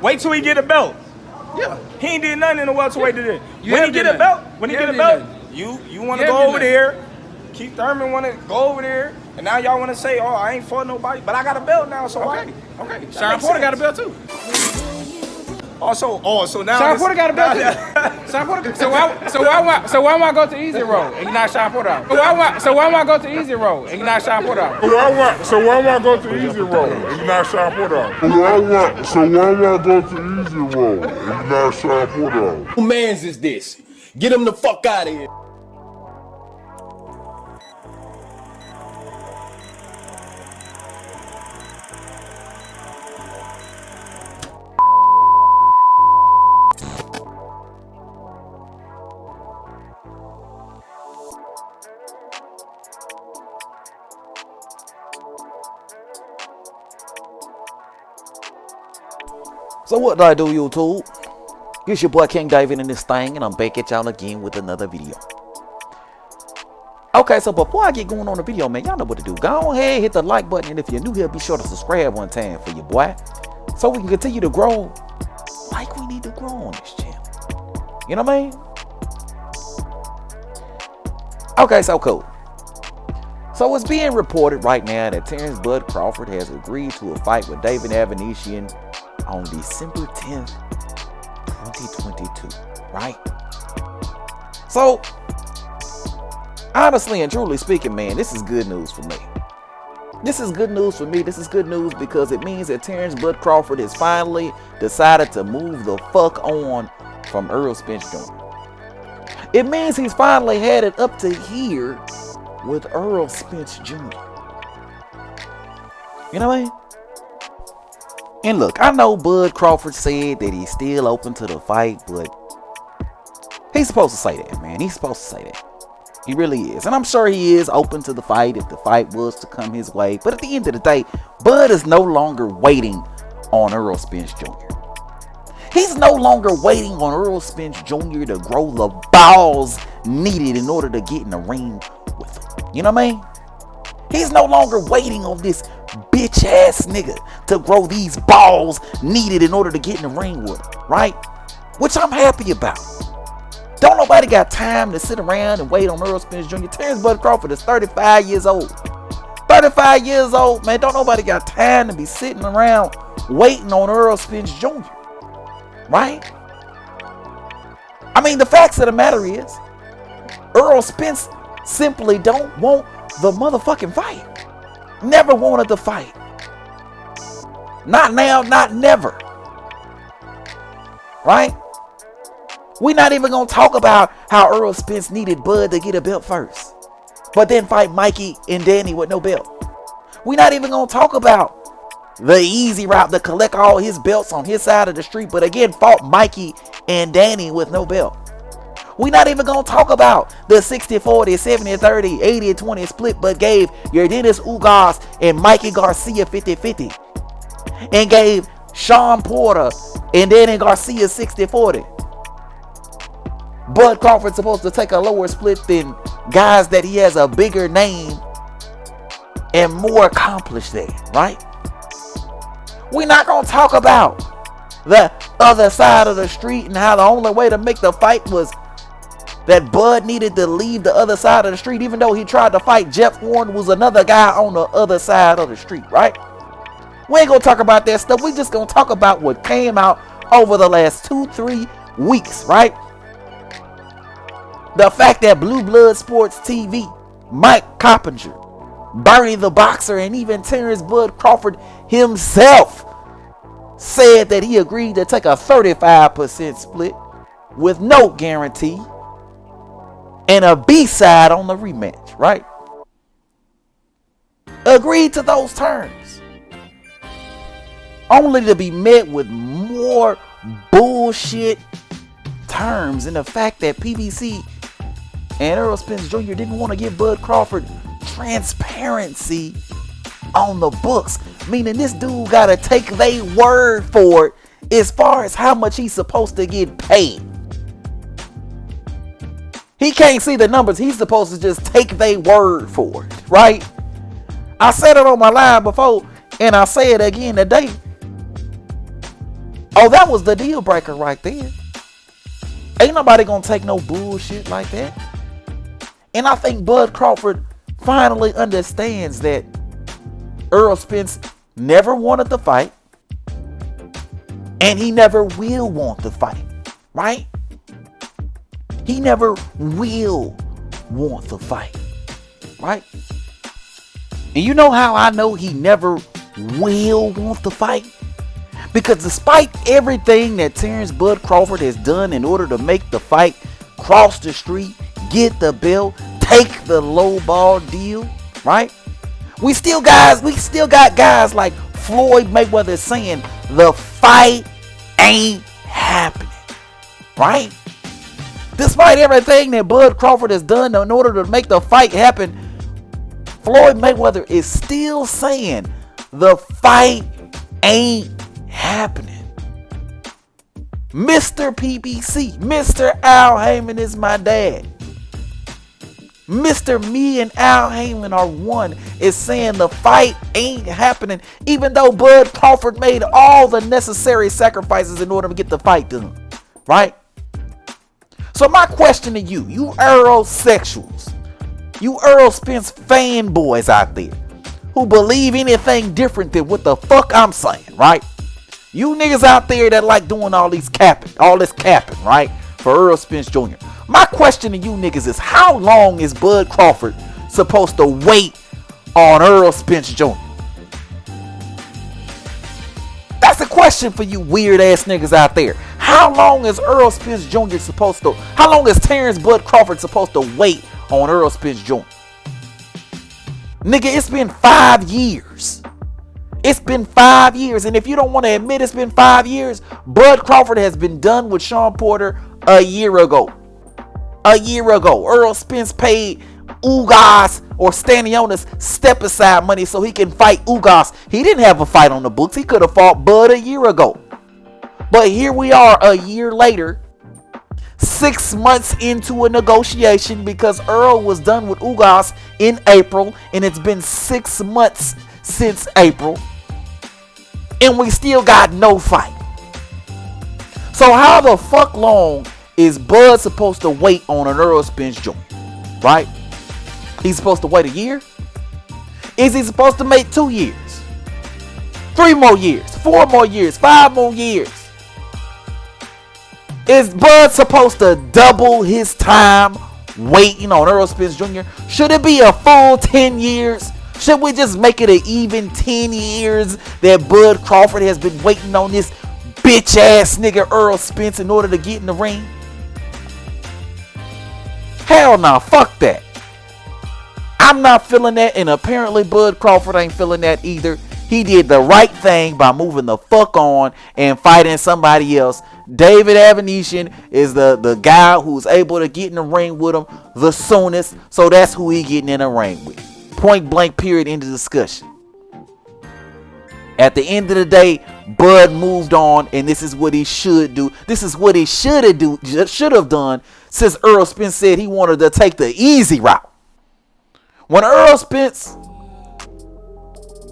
Wait till he get a belt. Yeah. He ain't did nothing in the welterweight today. You When have he get did a belt, nothing. when he You get a have belt, did you want to You go have over did there. Keith Thurman want to go over there, and now y'all want to say, "Oh, I ain't fought nobody," but I got a belt now, so why? Okay. Sean Porter got a belt too. So now Sean Porter got a belt too. Sean Porter. So why am I go to easy road and you not Sean Porter out? So why am I go to easy road and you not Sean Porter out? So why am I go to easy road and you not Sean Porter out? So why am I go to easy road and you not Sean Porter out? Who mans is this? Get him the fuck out of here. So what do I do, YouTube? It's your boy King David in this thing, and I'm back at y'all again with another video. Okay, so before I get going on the video, man, y'all know what to do. Go ahead, hit the like button, and if you're new here, be sure to subscribe one time for your boy, so we can continue to grow like we need to grow on this channel. You know what I mean? Okay, so cool. So it's being reported right now that Terence Bud Crawford has agreed to a fight with David Avanian on December 10th, 2022, right? So, honestly and truly speaking, man, this is good news for me. This is good news for me. This is good news because it means that Terence Bud Crawford has finally decided to move the fuck on from Errol Spence Jr. It means he's finally had it up to here with Errol Spence Jr. You know what I mean? And look, I know Bud Crawford said that he's still open to the fight, but he's supposed to say that, man. He's supposed to say that. He really is. And I'm sure he is open to the fight if the fight was to come his way. But at the end of the day, Bud is no longer waiting on Errol Spence Jr. He's no longer waiting on Errol Spence Jr. to grow the balls needed in order to get in the ring with him. You know what I mean? He's no longer waiting on this bitch ass nigga to grow these balls needed in order to get in the ring with him, right? Which I'm happy about. Don't nobody got time to sit around and wait on Errol Spence Jr. Terence Bud Crawford is 35 years old. 35 years old, man. Don't nobody got time to be sitting around waiting on Errol Spence Jr. Right? I mean, the facts of the matter is, Errol Spence simply don't want the motherfucking fight. Never wanted the fight. Not now, not never. Right? We're not even going to talk about how Errol Spence needed Bud to get a belt first, but then fight Mikey and Danny with no belt. We're not even going to talk about the easy route to collect all his belts on his side of the street, but again fought Mikey and Danny with no belt. We're not even going to talk about the 60-40, 70-30, 80-20 split, but gave your Dennis Ugas and Mikey Garcia 50-50. And gave Sean Porter and Danny Garcia 60-40. Bud Crawford's supposed to take a lower split than guys that he has a bigger name and more accomplished than, right? We're not going to talk about the other side of the street and how the only way to make the fight was that Bud needed to leave the other side of the street, even though he tried to fight Jeff Warren, was another guy on the other side of the street, right? We ain't gonna talk about that stuff. We just gonna talk about what came out over the last 2-3 weeks, right? The fact that Blue Blood Sports TV, Mike Coppinger, Bernie the Boxer, and even Terence Bud Crawford himself said that he agreed to take a 35% split with no guarantee and a B-side on the rematch, right? Agreed to those terms, only to be met with more bullshit terms, and the fact that PBC and Errol Spence Jr. didn't want to give Bud Crawford transparency on the books, meaning this dude gotta take their word for it as far as how much he's supposed to get paid. He can't see the numbers. He's supposed to just take their word for it, right? I said it on my live before, and I'll say it again today. Oh, that was the deal breaker right there. Ain't nobody gonna take no bullshit like that. And I think Bud Crawford finally understands that Errol Spence never wanted the fight. And he never will want the fight. Right? He never will want the fight. Right? And you know how I know he never will want the fight? Because despite everything that Terence Bud Crawford has done in order to make the fight, cross the street, get the belt, take the low ball deal, right? We still got guys like Floyd Mayweather saying the fight ain't happening, right? Despite everything that Bud Crawford has done in order to make the fight happen, Floyd Mayweather is still saying the fight ain't happening. Mr. PBC, Mr. Al Heyman is my dad. Mr. Me and Al Heyman are one is saying the fight ain't happening, even though Bud Crawford made all the necessary sacrifices in order to get the fight done, right? So my question to you, you Errol-sexuals, you Errol Spence fanboys out there who believe anything different than what the fuck I'm saying, right? You niggas out there that like doing all this capping, right? For Errol Spence Jr. My question to you niggas is, how long is Bud Crawford supposed to wait on Errol Spence Jr.? That's a question for you weird ass niggas out there. How long is Errol Spence Jr. supposed to, how long is Terence Bud Crawford supposed to wait on Errol Spence Jr.? Nigga, it's been 5 years. It's been 5 years. And if you don't want to admit it's been 5 years, Bud Crawford has been done with Sean Porter a year ago. A year ago. Errol Spence paid Ugas or Stanionis step aside money so he can fight Ugas. He didn't have a fight on the books. He could have fought Bud a year ago. But here we are a year later, 6 months into a negotiation, because Errol was done with Ugas in April, and it's been 6 months since April, and we still got no fight. So how the fuck long is Bud supposed to wait on an Errol Spence Jr., right? He's supposed to wait a year? Is he supposed to make 2 years? 3 more years? 4 more years? 5 more years? Is Bud supposed to double his time waiting on Errol Spence Jr.? Should it be a full 10 years? Should we just make it an even 10 years that Bud Crawford has been waiting on this bitch ass nigga Errol Spence in order to get in the ring? Hell no, fuck that. I'm not feeling that, and apparently Bud Crawford ain't feeling that either. He did the right thing by moving the fuck on and fighting somebody else. David Avanian is the guy who's able to get in the ring with him the soonest, so that's who he getting in the ring with. Point blank, period, end of discussion. At the end of the day, Bud moved on, and this is what he should do. This is what he should have done since Errol Spence said he wanted to take the easy route. When Errol Spence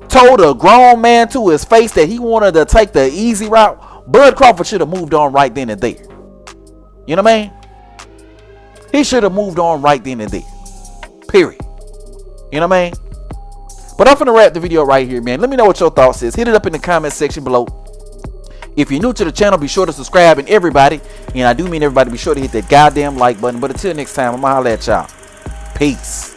told a grown man to his face that he wanted to take the easy route, Bud Crawford should have moved on right then and there. You know what I mean? He should have moved on right then and there. Period. You know what I mean? But I'm finna wrap the video right here, man. Let me know what your thoughts is. Hit it up in the comment section below. If you're new to the channel, be sure to subscribe. And everybody, and I do mean everybody, be sure to hit that goddamn like button. But until next time, I'm gonna holler at y'all. Peace.